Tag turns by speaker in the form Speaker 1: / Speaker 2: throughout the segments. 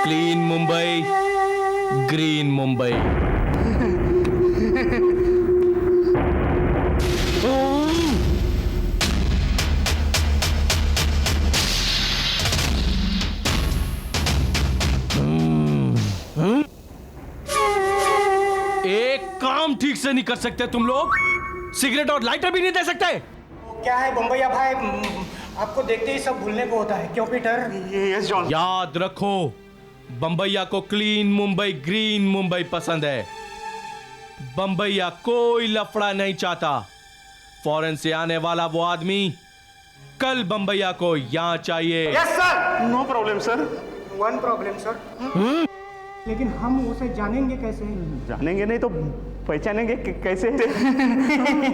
Speaker 1: Clean Mumbai, green Mumbai. एक काम ठीक से नहीं कर सकते तुम लोग? सिगरेट और लाइटर भी नहीं दे सकते?
Speaker 2: क्या है बम्बैया भाई, आपको देखते ही सब भूलने को होता है, क्यों पीटर?
Speaker 3: Yes John.
Speaker 1: याद रखो, बम्बैया को क्लीन मुंबई, ग्रीन मुंबई पसंद है। बम्बैया कोई लफड़ा नहीं चाहता। फॉरेन से आने वाला वो आदमी कल बम्बैया को यहाँ चाहिए।
Speaker 2: Yes sir.
Speaker 3: No problem sir.
Speaker 2: One problem sir. लेकिन हम उसे जानेंगे कैसे?
Speaker 3: जानेंगे नहीं तो पहचानेंगे कैसे?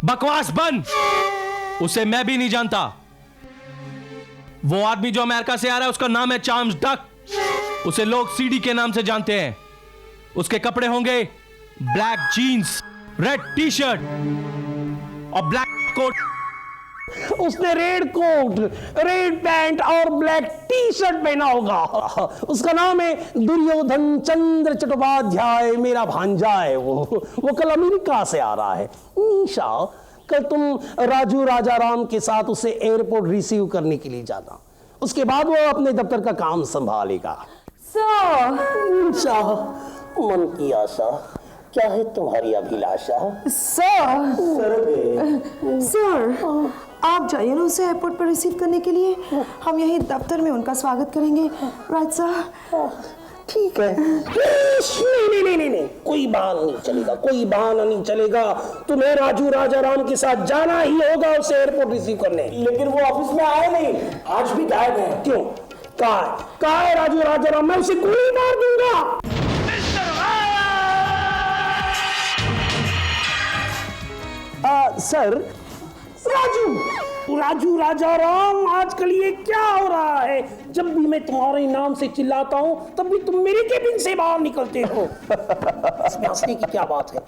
Speaker 1: बकवास बंद। उसे मैं भी नहीं जानता। वो आदमी जो अमेरिका से आ रहा है उसका नाम है चार्ल्स डक। उसे लोग सीडी के नाम से जानते हैं। उसके कपड़े होंगे black jeans, red T shirt और ब्लैक कोट।
Speaker 4: उसने रेड कोट, रेड पैंट और ब्लैक टी शर्ट पहना होगा। उसका नाम है दुर्योधन चंद्र चट्टोपाध्याय। मेरा भांजा है वो कल अमेरिका से आ रहा है। निशा, कल तुम राजू राजाराम के साथ उसे एयरपोर्ट रिसीव करने के लिए जाना। उसके बाद वो अपने दफ्तर का काम संभालेगा। निशा, मन की आशा, क्या है तुम्हारी अभिलाषा?
Speaker 5: सर, आप जाइए ना उसे एयरपोर्ट पर रिसीव करने के लिए। हम यही दफ्तर में उनका स्वागत करेंगे। Right sir?
Speaker 4: ठीक है। नहीं, कोई बहाना नहीं चलेगा, कोई बहाना नहीं चलेगा। तुम्हें राजू राजाराम के साथ जाना ही होगा उसे एयरपोर्ट रिसीव करने। लेकिन वो ऑफिस में आए नहीं, आज भी गायब है। क्यों? कहाँ है राजू राजाराम? मैं उसे गोली मार दूंगा। सर, राजू राजाराम, आजकल ये क्या हो रहा है? जब भी मैं तुम्हारे नाम से चिल्लाता हूँ तब भी तुम मेरे केबिन से बाहर निकलते हो। इसमें हंसने की क्या बात है?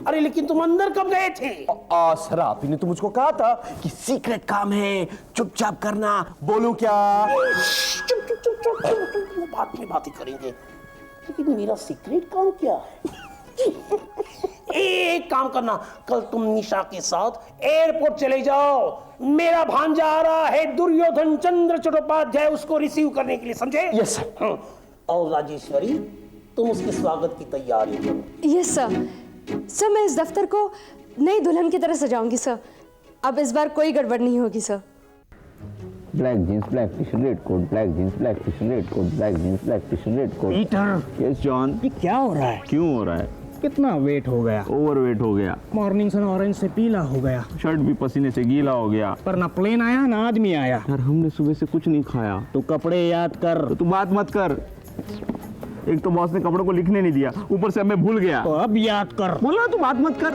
Speaker 4: अरे लेकिन तुम अंदर कब गए थे?
Speaker 6: सर, आप ही ने तो मुझको कहा था कि सीक्रेट काम है, चुपचाप करना। बोलूं क्या?
Speaker 4: चुप, बात में बातें करेंगे। लेकिन मेरा सीक्रेट काम क्या है? एक काम करना, कल तुम निशा के साथ एयरपोर्ट चले जाओ। मेरा भांजा आ रहा है दुर्योधन चंद्र चट्टोपाध्याय, उसको रिसीव करने के लिए, समझे?
Speaker 6: Yes sir.
Speaker 4: और राजेश्वरी, तुम उसके स्वागत की तैयारी करो।
Speaker 5: Yes sir. सर, मैं इस दफ्तर को नई दुल्हन की तरह सजाऊंगी सर। अब इस बार कोई गड़बड़ नहीं होगी sir.
Speaker 7: Black jeans, black T shirt, red coat, black jeans, black T shirt, red coat, black jeans, black T shirt, red coat.
Speaker 8: Peter,
Speaker 7: yes John.
Speaker 8: ये क्या हो रहा है?
Speaker 7: क्यों हो रहा है?
Speaker 8: कितना वेट हो गया?
Speaker 7: ओवरवेट हो गया।
Speaker 8: मॉर्निंग सन ऑरेंज से पीला हो गया।
Speaker 7: शर्ट भी पसीने से गीला हो गया।
Speaker 8: पर ना प्लेन आया ना आदमी आया।
Speaker 7: यार, हमने सुबह से कुछ नहीं खाया।
Speaker 8: तो कपड़े याद कर।
Speaker 7: तो तू बात मत कर। एक तो बॉस ने कपड़ों को लिखने नहीं दिया, ऊपर से मैं भूल गया।
Speaker 8: तो अब याद कर।
Speaker 7: बोला तू बात मत कर।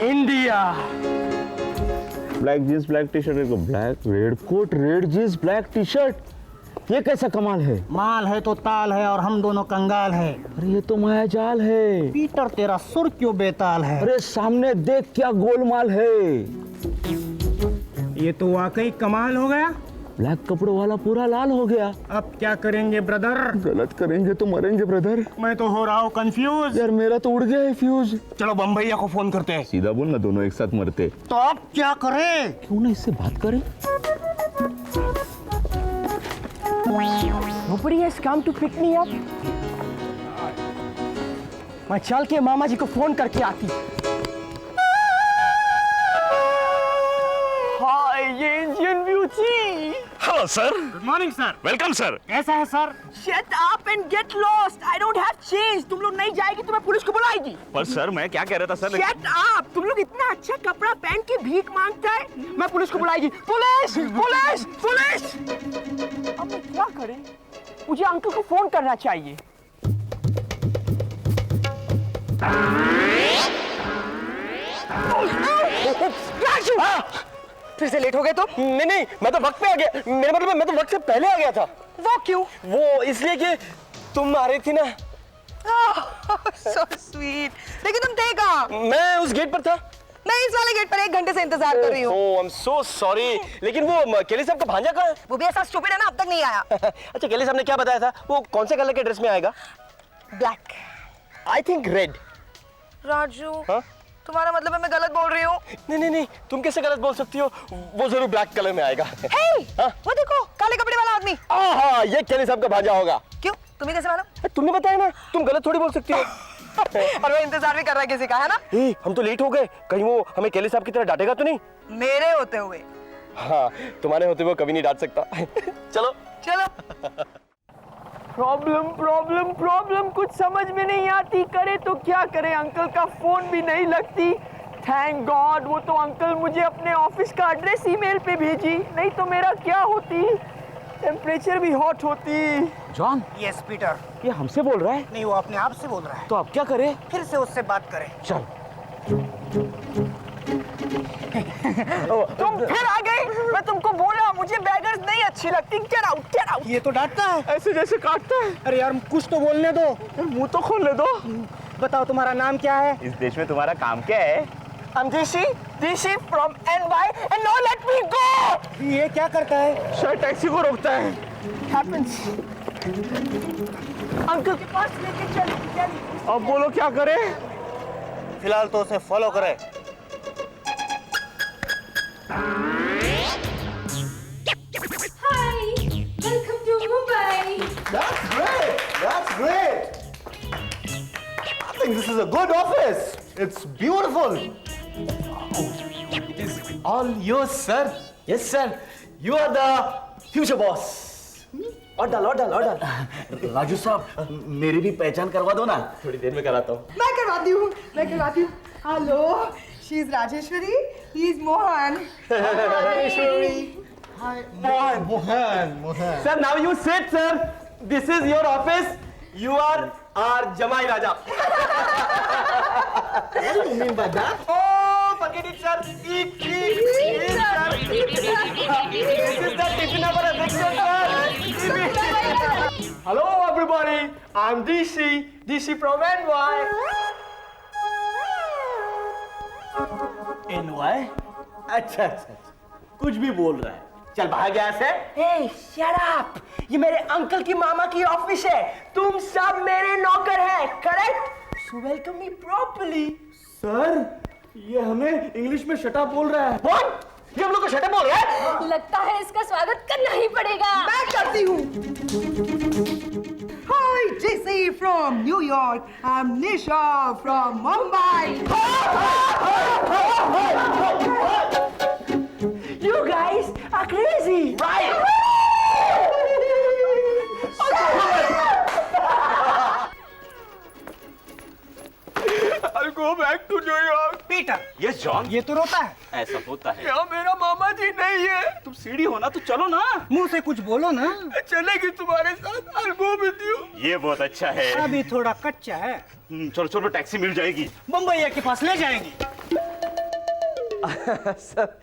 Speaker 6: India.
Speaker 7: Black jeans, black T shirt, black red coat, red jeans, black T shirt. ये कैसा कमाल है?
Speaker 8: माल है तो ताल है और हम दोनों कंगाल है।
Speaker 7: अरे ये तो मायाजाल है।
Speaker 8: पीटर, तेरा सुर क्यों बेताल है?
Speaker 7: अरे सामने देख क्या गोलमाल है।
Speaker 8: ये तो वाकई कमाल हो गया।
Speaker 7: ब्लैक कपड़ों वाला पूरा लाल हो गया।
Speaker 8: अब क्या करेंगे ब्रदर?
Speaker 7: गलत करेंगे तो मरेंगे ब्रदर।
Speaker 8: मैं तो हो रहा हूँ कंफ्यूज।
Speaker 7: यार, मेरा तो उड़ गया है फ्यूज।
Speaker 8: चलो बम्बैया को फोन करते हैं।
Speaker 7: सीधा बोल ना, दोनों एक साथ मरते।
Speaker 8: तो अब क्या करें?
Speaker 7: क्यों ना इससे बात करें?
Speaker 6: Nobody has come to pick me up. मैं चल के मामा जी को फोन करके आती। हाय, ये Indian beauty.
Speaker 3: Hello sir.
Speaker 8: Good morning sir.
Speaker 3: Welcome sir.
Speaker 8: कैसा है sir?
Speaker 6: Shut up and get lost. I don't have change. तुम लोग नहीं जाएगी तो मैं पुलिस को बुलाएगी।
Speaker 3: पर सर, मैं क्या कह रहा था सर?
Speaker 6: Shut up. तुम लोग इतना अच्छा कपड़ा पहन के भीख मांगता है, मैं पुलिस को बुलाएगी। Police, police, police. अब मैं क्या करें? मुझे अंकल को फोन करना चाहिए। राजू, फिर से लेट हो गए तो? नहीं, मैं तो वक्त पे आ गया। मेरा मतलब मैं तो वक्त से पहले आ गया था। वो क्यों? वो इसलिए कि तुम आ रही थी ना।
Speaker 5: So sweet. लेकिन तुम थे कहाँ?
Speaker 6: मैं उस गेट पर था।
Speaker 5: मैं इस वाले गेट पर 1 घंटे से इंतजार कर रही हूँ।
Speaker 6: ओह आई एम सो सॉरी, लेकिन वो केली साहब का भांजा कहाँ है?
Speaker 5: वो भी ऐसा स्टूपिड है ना, अब तक नहीं आया।
Speaker 6: अच्छा केली साहब ने क्या बताया था, वो कौन से कलर के ड्रेस में आएगा?
Speaker 5: Black.
Speaker 6: I think red.
Speaker 5: Raju,
Speaker 6: हाँ?
Speaker 5: तुम्हारा मतलब है मैं गलत बोल रही हूँ?
Speaker 6: नहीं, तुम कैसे गलत बोल सकती हो? वो जरूर ब्लैक कलर में आएगा।
Speaker 5: हाँ? वो देखो काले कपड़े वाला आदमी।
Speaker 6: हाँ, ये केली साहब का भांजा होगा।
Speaker 5: क्यों, तुम्हें कैसे मालूम?
Speaker 6: तुमने बताया ना, तुम गलत थोड़ी बोल सकती हो।
Speaker 5: और वो इंतजार भी कर रहा है किसी का, है ना?
Speaker 6: हम तो लेट हो गए, कहीं वो हमें केली साहब की तरह डांटेगा तो नहीं?
Speaker 5: मेरे होते हुए।
Speaker 6: हाँ, तुम्हारे होते हुए कभी नहीं डांट सकता। चलो
Speaker 5: चलो।
Speaker 6: प्रॉब्लम कुछ समझ में नहीं आती, करे तो क्या करे, अंकल का फोन भी नहीं लगती। थैंक गॉड, वो तो अंकल मुझे अपने ऑफिस का एड्रेस ईमेल पे भेजी, नहीं तो मेरा क्या होती, टेम्परेचर भी हॉट होती।
Speaker 7: John,
Speaker 2: yes Peter.
Speaker 7: ये हमसे बोल रहा है?
Speaker 2: नहीं, वो अपने आप से बोल रहा है।
Speaker 7: तो अब क्या करें?
Speaker 2: फिर से उससे बात करें।
Speaker 7: चल।
Speaker 6: तुम फिर आ गई, मैं तुमको बोला मुझे बैगर्स नहीं अच्छी लगती। Get out.
Speaker 2: ये तो डांटता है।
Speaker 6: ऐसे जैसे काटता है।
Speaker 2: अरे यार कुछ तो बोलने दो।
Speaker 6: मुंह तो खोलने दो।
Speaker 2: बताओ तुम्हारा नाम क्या है?
Speaker 3: इस देश में तुम्हारा काम क्या है?
Speaker 6: I'm DC from NY and now let me go.
Speaker 2: ये क्या करता है?
Speaker 6: शायद टैक्सी को रोकता है। Happens. अंकल के पास लेके चल। अब बोलो क्या करें?
Speaker 2: फिलहाल तो उसे फॉलो करें।
Speaker 9: Hi, welcome to Mumbai.
Speaker 10: That's great. I think this is a good office. It's beautiful.
Speaker 8: It is all yours, sir. Yes, sir. You are the future boss. Order. Raju साहब, मेरी भी पहचान करवा दो ना।
Speaker 6: थोड़ी देर में कराता हूँ।
Speaker 5: मैं करवाती हूँ। Hello, she is Rajeshwari, he is Mohan.
Speaker 10: Mohan.
Speaker 6: Sir, now you sit, sir. This is your office. You are our Jamai Raja.
Speaker 10: What do you mean by that?
Speaker 6: Oh, forget it, sir. Eat, sir. This is the tiffin of our affection, sir. Hello, everybody. I'm DC from NY.
Speaker 8: NY? अच्छा, कुछ भी बोल रहा है। चल भाग यहाँ से।
Speaker 6: Hey, shut up. ये मेरे अंकल की मामा की ऑफिस है। तुम सब मेरे नौकर हैं, correct? So welcome me properly.
Speaker 8: Sir, ये हमें इंग्लिश में शटा बोल रहा है।
Speaker 6: बोल, ये हम लोग को शट अप बोल रहा है?
Speaker 9: लगता है इसका स्वागत करना ही पड़ेगा।
Speaker 5: मैं करती हूँ। Hi, JC from New York. I'm Nisha from Mumbai.
Speaker 6: You guys are crazy, right? I'll go back to New York.
Speaker 2: Peter,
Speaker 3: yes John,
Speaker 2: ये तो रोता है।
Speaker 3: ऐसा होता है।
Speaker 6: यहाँ मेरा मामा जी नहीं है।
Speaker 3: तुम सीढ़ी हो ना, तो चलो ना।
Speaker 2: मुंह से कुछ बोलो ना।
Speaker 6: चलेगी तुम्हारे साथ। I'll go with you.
Speaker 3: ये बहुत अच्छा है।
Speaker 2: अभी थोड़ा कच्चा है।
Speaker 3: चलो टैक्सी मिल जाएगी।
Speaker 2: मुंबईया के पास ले जाएंगे।
Speaker 6: सर,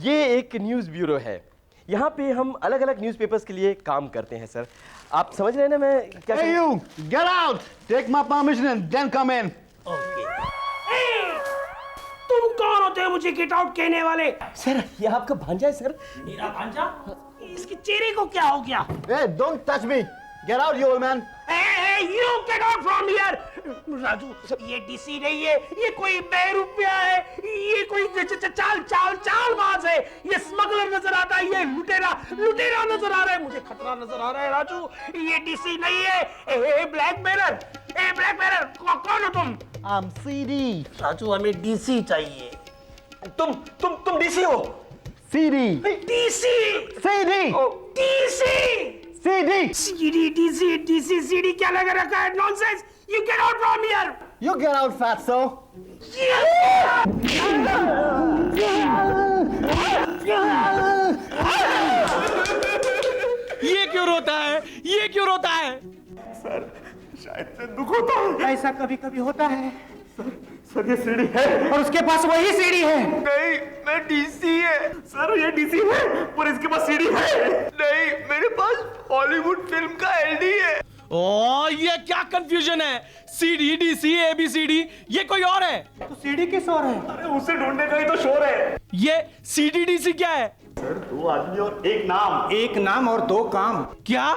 Speaker 6: ये एक न्यूज़ ब्यूरो है। यहाँ पे हम अलग अलग न्यूज़पेपर्स के लिए काम करते हैं सर। आप समझ रहे हैं ना मैं क्या
Speaker 10: Hey you, get out. Take my permission and then come in.
Speaker 4: तुम कौन होते हो मुझे गेट आउट कहने वाले?
Speaker 6: सर, ये आपका भांजा है सर।
Speaker 4: मेरा भांजा? इसके चेहरे को क्या हो गया?
Speaker 10: Hey, don't touch me. Get out, you old man.
Speaker 4: Hey, you get out from here! Raju, ये डीसी नहीं है, ये कोई बेरुपया है, ये कोई चालबाज है, ये स्मगलर नजर आता है, ये लुटेरा नजर आ रहा है, मुझे खतरा नजर आ रहा है राजू, ये डीसी नहीं है। ए ब्लैक बेरर, कौन हो तुम?
Speaker 10: I'm CD.
Speaker 4: राजू, हमें डीसी चाहिए।
Speaker 6: तुम डीसी हो?
Speaker 10: CD.
Speaker 4: DC,
Speaker 10: CD.
Speaker 4: DC,
Speaker 10: CD.
Speaker 4: DC, CD क्या लगा रखा है? Nonsense! You get out from here!
Speaker 10: You get out, fatso.
Speaker 1: ये क्यों रोता है? ये क्यों रोता है?
Speaker 3: शायद से दुख होता है।
Speaker 2: ऐसा कभी कभी होता है।
Speaker 3: सर ये सीढ़ी है।
Speaker 2: और उसके पास वही सीढ़ी है।
Speaker 3: नहीं, मैं डीसी है। सर ये डीसी है, पर इसके पास सीढ़ी है। नहीं, मेरे पास हॉलीवुड फिल्म का एलडी है।
Speaker 1: ओ ये क्या कंफ्यूजन है? CD, DC, ABCD, ये कोई और है?
Speaker 2: तो सीडी किस और है?
Speaker 3: अरे उसे ढूंढने का ही तो शोर है।
Speaker 1: ये CDDC क्या है?
Speaker 3: सर 2 आदमी और 1 नाम।
Speaker 2: एक नाम और 2 काम।
Speaker 1: क्या?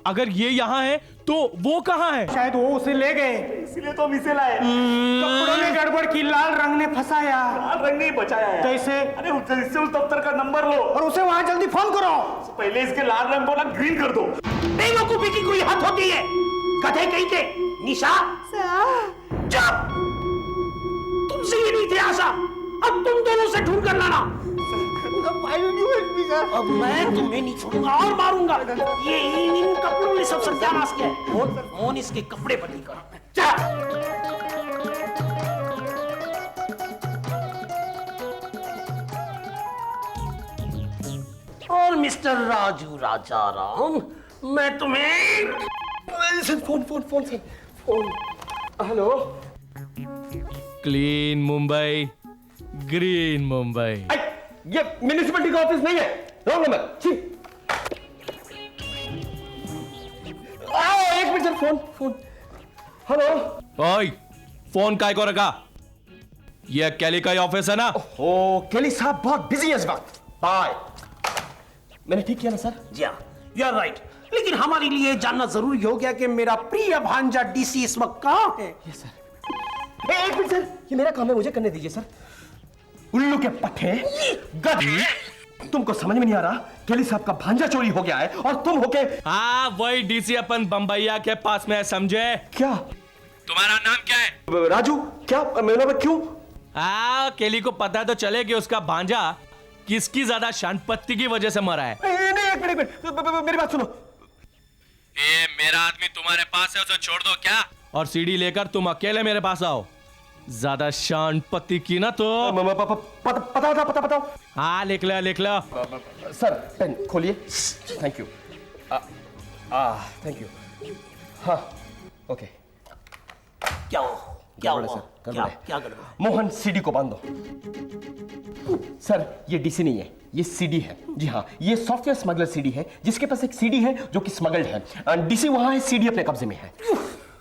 Speaker 1: अगर ये यहाँ है तो वो कहाँ है?
Speaker 2: शायद वो उसे ले गए,
Speaker 3: इसलिए तो हम इसे लाए।
Speaker 2: कपड़ों में गड़बड़ की, लाल रंग ने फंसाया।
Speaker 3: लाल रंग नहीं बचाया है।
Speaker 2: कैसे?
Speaker 3: अरे इससे उस दफ्तर का नंबर लो
Speaker 2: और उसे वहां जल्दी फोन करो।
Speaker 3: पहले इसके लाल रंग को ना ग्रीन कर दो।
Speaker 4: बेवकूफी की कोई हद होती है? गधे कहीं के। निशा, चुप! तुमसे ये नहीं थे आशा, अब तुम दोनों से ढूंढ कर लाना। अब मैं तुम्हें नहीं छोड़ूंगा और मारूंगा। ये इन कपड़ों ने सब सत्यानाश किया है। मोहन इसके कपड़े बदली करो। चल। और मिस्टर राजू राजा राम, मैं तुम्हें phone
Speaker 10: hello.
Speaker 1: Clean Mumbai, green Mumbai.
Speaker 10: ये म्युनिसिपैलिटी का ऑफिस नहीं है, रॉन्ग नंबर। छी। एक मिनट सर, फोन। हेलो।
Speaker 1: ओए, फोन काय को रखा? ये कैली का ही ऑफिस है ना?
Speaker 10: ओ केली साहब बहुत बिजी है इस वक्त। बाय। मैंने ठीक किया ना सर?
Speaker 4: जी हाँ, यू आर राइट। लेकिन हमारे लिए जानना जरूरी हो गया कि मेरा प्रिय भांजा डीसी इस वक्त कहाँ है।
Speaker 10: Yes sir. एक मिनट सर, ये मेरा काम है, मुझे करने दीजिए सर। उल्लू के पट्टे, गधे, तुमको समझ में नहीं आ रहा? केली साहब का भांजा चोरी हो गया है और तुम होके।
Speaker 1: हाँ, वही डीसी अपन बम्बैया के पास में है, समझे?
Speaker 10: क्या?
Speaker 1: तुम्हारा नाम क्या है?
Speaker 10: राजू। क्या मेरा नाम क्यों?
Speaker 1: केली को पता तो चले कि उसका भांजा किसकी ज्यादा शानपत्ती की वजह से मरा है।
Speaker 10: नहीं, एक मिनट, मेरी बात सुनो।
Speaker 1: ये मेरा आदमी तुम्हारे पास है, उसे छोड़ दो क्या? और सीडी लेकर तुम अकेले मेरे पास आओ। ज्यादा शानपत्ती की ना तो
Speaker 10: पता बताओ।
Speaker 1: हाँ, लिख लो।
Speaker 10: सर पेन खोलिए। Thank you. Thank you. हाँ, ओके।
Speaker 4: क्या हुआ? क्या
Speaker 10: मोहन सीडी को बांध दो। सर ये डीसी नहीं है, ये सीडी है। जी हाँ, ये सॉफ्टवेयर स्मगलर सीडी है, जिसके पास एक सीडी है जो कि स्मगल्ड है। डीसी वहां है, सीडी अपने कब्जे में है।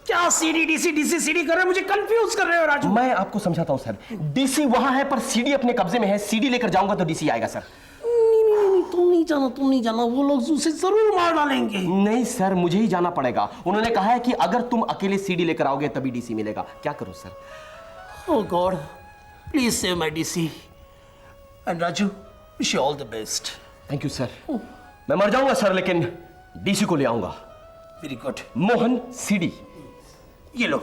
Speaker 4: क्या सीडी डीसी सीडी कर रहे हो? मुझे कंफ्यूज कर रहे हो राजू।
Speaker 10: मैं आपको समझाता हूं सर। डीसी वहां है पर सीडी अपने कब्जे में है। सीडी लेकर जाऊंगा तो डीसी आएगा सर।
Speaker 4: नहीं, तुम नहीं जाना, वो लोग उसे जरूर मार डालेंगे।
Speaker 10: नहीं सर, मुझे ही जाना पड़ेगा। उन्होंने कहा है कि अगर तुम अकेले सीडी लेकर आओगे तभी डीसी मिलेगा। क्या करूं sir?
Speaker 4: Oh God, please save my DC. And Raju, wish you all the best.
Speaker 10: Thank you sir. मैं मर जाऊंगा सर, लेकिन डीसी को ले आऊंगा।
Speaker 4: Very good.
Speaker 10: मोहन सीडी।
Speaker 4: ये लो।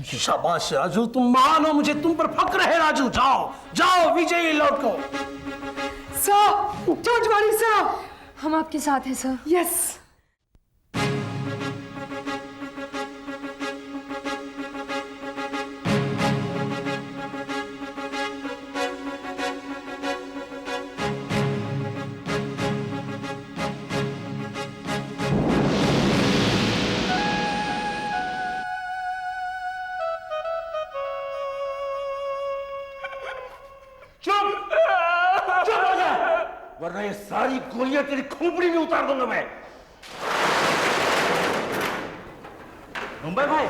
Speaker 4: शाबाश राजू, तुम महान हो, मुझे तुम पर फक्र है राजू। जाओ विजयी लौटो।
Speaker 5: सर, जॉर्ज वाली सर।
Speaker 9: हम आपके साथ हैं सर।
Speaker 5: यस।
Speaker 10: वरना ये सारी गोलियां तेरी खोपड़ी में उतार दूंगा मैं।
Speaker 3: मुंबई भाई,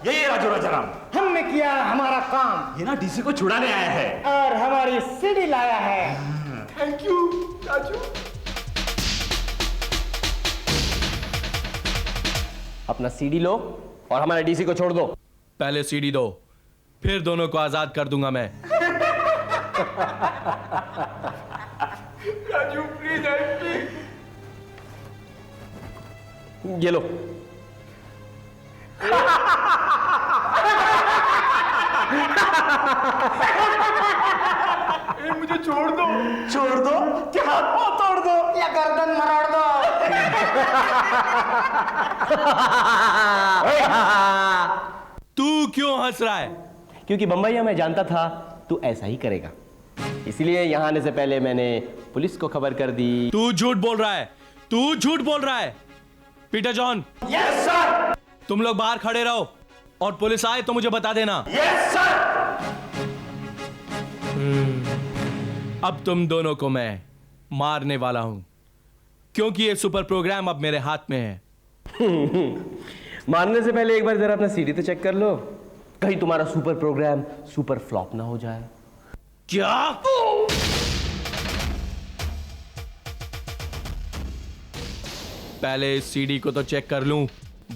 Speaker 3: यही राजू राजाराम।
Speaker 2: हमने किया हमारा काम,
Speaker 3: ये ना डीसी को छुड़ाने आया है
Speaker 2: और हमारी सीडी लाया है।
Speaker 3: Thank you Raju.
Speaker 10: अपना सीडी लो और हमारे डीसी को छोड़ दो।
Speaker 1: पहले सीडी दो, फिर दोनों को आजाद कर दूंगा मैं।
Speaker 3: Raju please help me.
Speaker 10: ये लो।
Speaker 3: मुझे छोड़ दो।
Speaker 10: क्या हाथ पांव तोड़ दो
Speaker 2: या गर्दन मरोड़ दो।
Speaker 1: तू क्यों हंस रहा है?
Speaker 10: क्योंकि बम्बैया मैं जानता था तू ऐसा ही करेगा, इसलिए यहां आने से पहले मैंने पुलिस को खबर कर दी।
Speaker 1: तू झूठ बोल रहा है। Peter John.
Speaker 3: Yes sir.
Speaker 1: तुम लोग बाहर खड़े रहो और पुलिस आए तो मुझे बता देना।
Speaker 3: Yes sir.
Speaker 1: अब तुम दोनों को मैं मारने वाला हूं, क्योंकि ये सुपर प्रोग्राम अब मेरे हाथ में है
Speaker 10: मानने से पहले एक बार जरा अपना सीडी तो चेक कर लो, कहीं तुम्हारा सुपर प्रोग्राम सुपर फ्लॉप ना हो जाए।
Speaker 1: क्या? पहले इस सीडी को तो चेक कर लूं,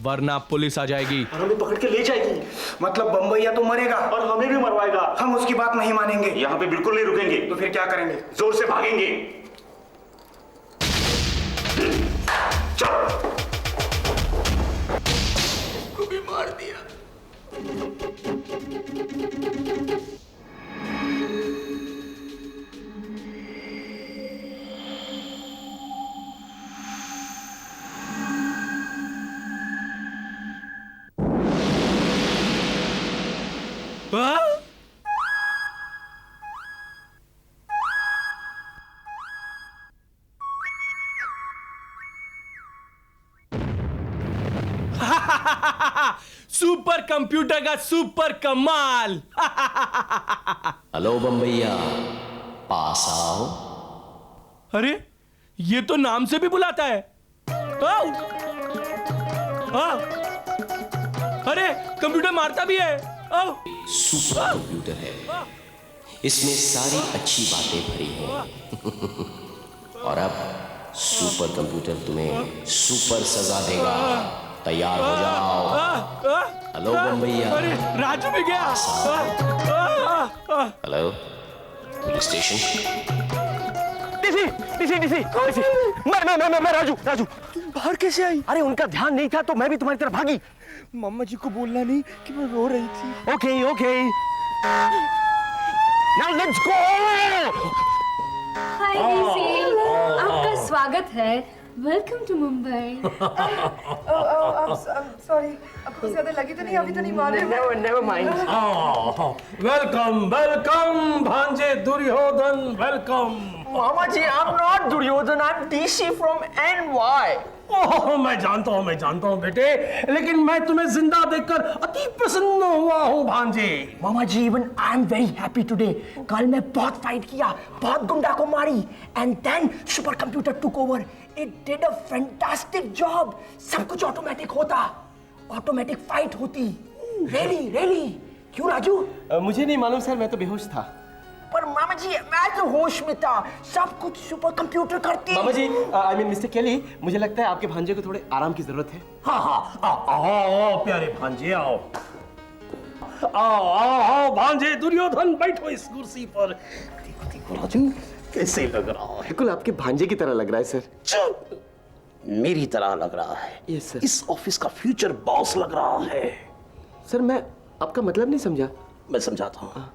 Speaker 1: वरना पुलिस आ जाएगी
Speaker 3: और हमें पकड़ के ले जाएगी।
Speaker 2: मतलब बम्बैया तो मरेगा
Speaker 3: और हमें भी मरवाएगा।
Speaker 2: हम उसकी बात नहीं मानेंगे।
Speaker 3: यहाँ पे बिल्कुल नहीं रुकेंगे।
Speaker 2: तो फिर क्या करेंगे?
Speaker 3: जोर से भागेंगे। चल।
Speaker 2: इसको भी मार दिया।
Speaker 1: हाँ? सुपर कंप्यूटर का सुपर कमाल।
Speaker 10: हेलो बम्बैया, पास आओ।
Speaker 1: अरे ये तो नाम से भी बुलाता है। आओ। हाँ। अरे कंप्यूटर मारता भी है। आओ।
Speaker 10: सुपर कंप्यूटर है, इसमें सारी अच्छी बातें भरी हैं। और अब सुपर कंप्यूटर तुम्हें सुपर सजा देगा। तैयार हो जाओ। हेलो बम्बैया।
Speaker 1: अरे राजू भी गया।
Speaker 10: Hello police station.
Speaker 6: डीसी मैं राजू। तुम बाहर कैसे आई? अरे उनका ध्यान नहीं था तो मैं भी तुम्हारी तरफ भागी। मम्मा जी को बोलना नहीं कि मैं रो रही थी। Okay now let's go.
Speaker 9: Hi DC, आपका स्वागत है। Welcome to Mumbai.
Speaker 5: सॉरी, आपको ज्यादा लगी तो नहीं? अभी तो नहीं मारे।
Speaker 6: Never mind.
Speaker 4: वेलकम भांजे दुर्योधन, वेलकम।
Speaker 6: मामा जी, I'm not Duryodhan, I'm DC from NY।
Speaker 4: Oh, मैं जानता हूँ बेटे, लेकिन मैं तुम्हें जिंदा देखकर अति प्रसन्न हुआ हूँ भांजे।
Speaker 6: मामा जी, even I am very happy today. कल मैं बहुत फाइट किया, बहुत गुंडा को मारी, and then super computer took over. It did a fantastic job. सब कुछ ऑटोमेटिक होता, ऑटोमेटिक फाइट होती। रियली क्यों राजू?
Speaker 10: मुझे नहीं मालूम सर, मैं तो बेहोश था।
Speaker 6: पर मामा जी, मैं तो होश में था। सब कुछ सुपर कंप्यूटर करती।
Speaker 10: मामा जी, आई मीन मिस्टर केली, मुझे लगता है आपके भांजे को थोड़े आराम की जरूरत है।
Speaker 4: हाँ, आओ प्यारे भांजे, आओ भांजे दुर्योधन, बैठो इस कुर्सी पर। देखो राजू, कैसे लग रहा है?
Speaker 10: बिल्कुल आपके भांजे की तरह लग रहा है सर।
Speaker 4: चुप, मेरी तरह लग रहा है।
Speaker 10: Yes sir.
Speaker 4: इस ऑफिस का फ्यूचर बॉस लग रहा है।
Speaker 10: सर मैं आपका मतलब नहीं समझा।
Speaker 4: मैं समझाता हूँ,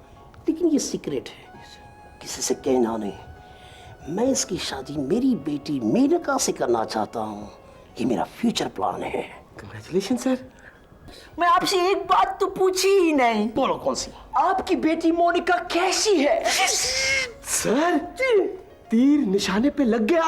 Speaker 4: लेकिन ये सीक्रेट है, किसी से कहना नहीं। मैं इसकी शादी मेरी बेटी मेनका से करना चाहता हूँ। ये मेरा फ्यूचर प्लान है।
Speaker 10: Congratulation sir.
Speaker 6: मैं आपसे एक बात तो पूछी ही नहीं।
Speaker 4: बोलो, कौन सी?
Speaker 6: आपकी बेटी मोनिका कैसी है?
Speaker 10: सर तीर निशाने पे लग गया।